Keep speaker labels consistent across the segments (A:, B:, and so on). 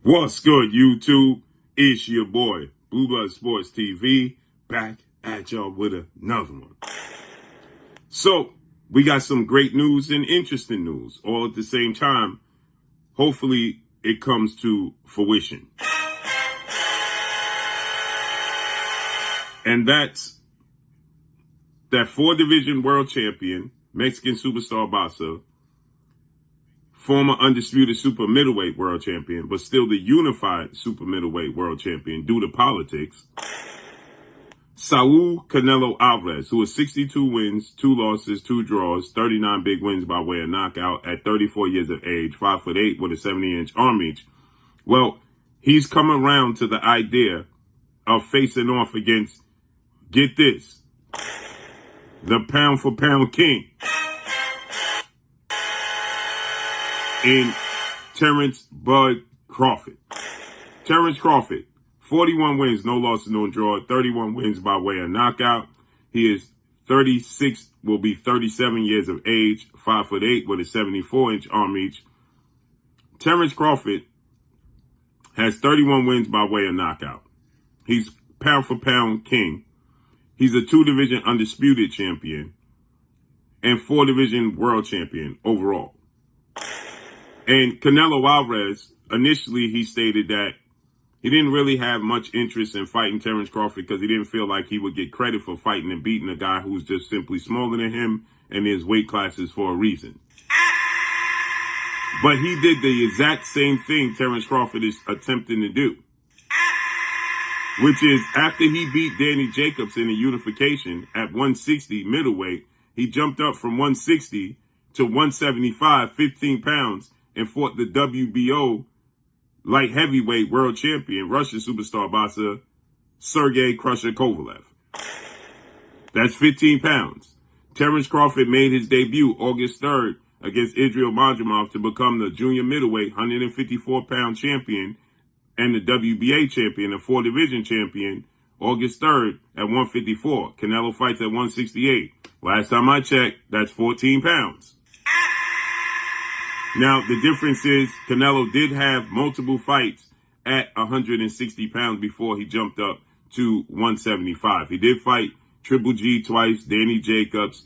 A: What's good, YouTube? It's your boy, Blue Blood Sports TV, back at y'all with another one. So, we got some great news and interesting news all at the same time. Hopefully, it comes to fruition. And that's that 4-division world champion, Mexican superstar boxer, former undisputed super middleweight world champion, but still the unified super middleweight world champion due to politics, Saul Canelo Alvarez, who has 62 wins, 2 losses, 2 draws, 39 big wins by way of knockout at 34 years of age, 5'8" with a 70-inch arm reach. Well, he's come around to the idea of facing off against, get this, the pound-for-pound king in Terence "Bud" Crawford. Terence Crawford, 41 wins, no losses, no draw, 31 wins by way of knockout. He is 36, will be 37 years of age, 5'8" with a 74-inch arm reach. Terence Crawford has 31 wins by way of knockout. He's pound-for-pound king. He's a 2-division undisputed champion and 4-division world champion overall. And Canelo Alvarez, initially he stated that he didn't really have much interest in fighting Terence Crawford because he didn't feel like he would get credit for fighting and beating a guy who's just simply smaller than him and his weight classes for a reason. But he did the exact same thing Terence Crawford is attempting to do, which is after he beat Danny Jacobs in a unification at 160 middleweight, he jumped up from 160 to 175, 15 pounds, and fought the WBO light heavyweight world champion, Russian superstar boxer, Sergey Crusher Kovalev. That's 15 pounds. Terence Crawford made his debut August 3rd against Israel Madrimov to become the junior middleweight 154-pound champion and the WBA champion, the 4-division champion, August 3rd at 154. Canelo fights at 168. Last time I checked, that's 14 pounds. Now, the difference is Canelo did have multiple fights at 160 pounds before he jumped up to 175. He did fight Triple G twice, Danny Jacobs.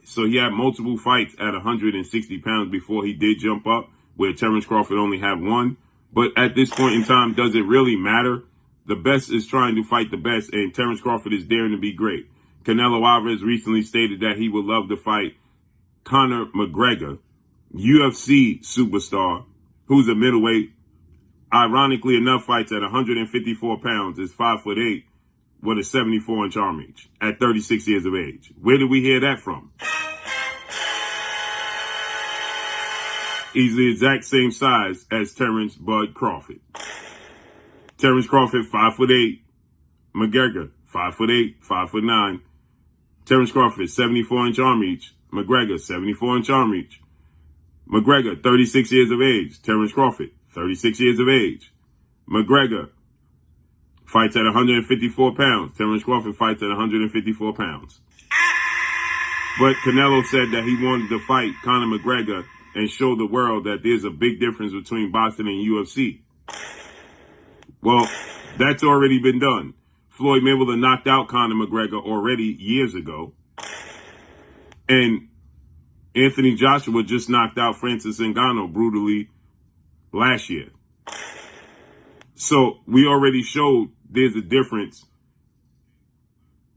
A: So he had multiple fights at 160 pounds before he did jump up, where Terence Crawford only had one. But at this point in time, does it really matter? The best is trying to fight the best, and Terence Crawford is daring to be great. Canelo Alvarez recently stated that he would love to fight Conor McGregor, UFC superstar, who's a middleweight. Ironically enough, fights at 154 pounds, is 5'8", with a 74-inch arm reach at 36 years of age. Where did we hear that from? He's the exact same size as Terence "Bud" Crawford. Terence Crawford, 5'8". McGregor, 5'8", 5'9". Terence Crawford, 74-inch arm reach. McGregor, 74-inch arm reach. McGregor, 36 years of age. Terence Crawford, 36 years of age. McGregor fights at 154 pounds. Terence Crawford fights at 154 pounds. But Canelo said that he wanted to fight Conor McGregor and show the world that there's a big difference between boxing and UFC. Well, that's already been done. Floyd Mayweather knocked out Conor McGregor already years ago. And Anthony Joshua just knocked out Francis Ngannou brutally last year. So we already showed there's a difference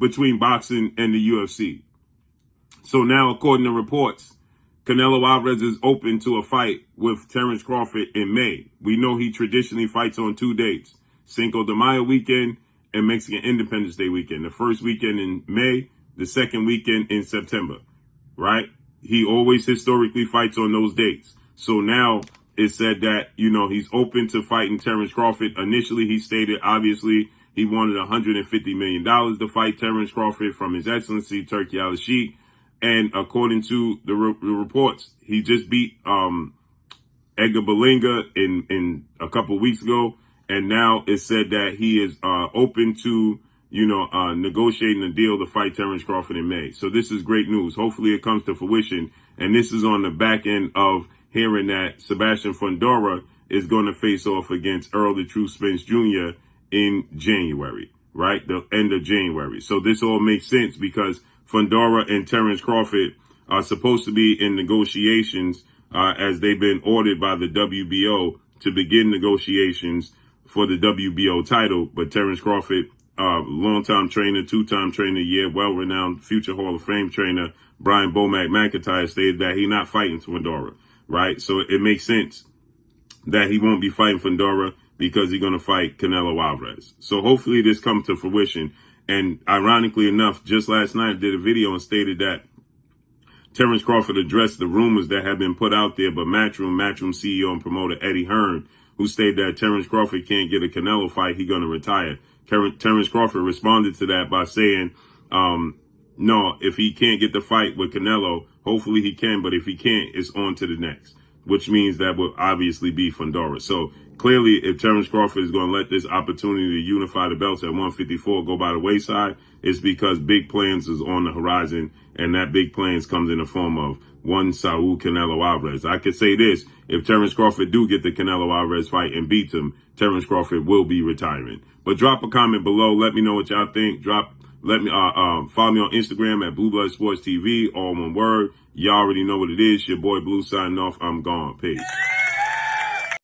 A: between boxing and the UFC. So now, according to reports, Canelo Alvarez is open to a fight with Terence Crawford in May. We know he traditionally fights on 2 dates, Cinco de Mayo weekend and Mexican Independence Day weekend. The first weekend in May, the second weekend in September, right? He always historically fights on those dates. So now it said that, he's open to fighting Terence Crawford. Initially, he stated, obviously, he wanted $150 million to fight Terence Crawford from His Excellency Turki Al-Sheikh. And according to the reports, he just beat Edgar Berlanga in a couple of weeks ago. And now it said that he is open to, negotiating a deal to fight Terence Crawford in May. So this is great news. Hopefully it comes to fruition. And this is on the back end of hearing that Sebastian Fundora is going to face off against Earl the True Spence Jr. in January, right? The end of January. So this all makes sense because Fundora and Terence Crawford are supposed to be in negotiations as they've been ordered by the WBO to begin negotiations for the WBO title. But Terence Crawford, longtime trainer, two-time trainer of the year, well-renowned future Hall of Fame trainer, Brian Bomac McIntyre stated that he's not fighting Fundora, right? So it makes sense that he won't be fighting Fundora because he's going to fight Canelo Alvarez. So hopefully this comes to fruition. And ironically enough, just last night I did a video and stated that Terence Crawford addressed the rumors that have been put out there, but Matchroom CEO and promoter Eddie Hearn, who stated that Terence Crawford can't get a Canelo fight, he's going to retire. Terence Crawford responded to that by saying, no, if he can't get the fight with Canelo, hopefully he can, but if he can't, it's on to the next, which means that will obviously be Fundora. So clearly, if Terence Crawford is going to let this opportunity to unify the belts at 154 go by the wayside, it's because big plans is on the horizon, and that big plans comes in the form of one Saul Canelo Alvarez. I could say this, if Terence Crawford do get the Canelo Alvarez fight and beats him, Terence Crawford will be retiring. But drop a comment below. Let me know what y'all think. Let me follow me on Instagram at Blue Blood Sports TV, all one word. Y'all already know what it is. Your boy Blue signing off. I'm gone. Peace.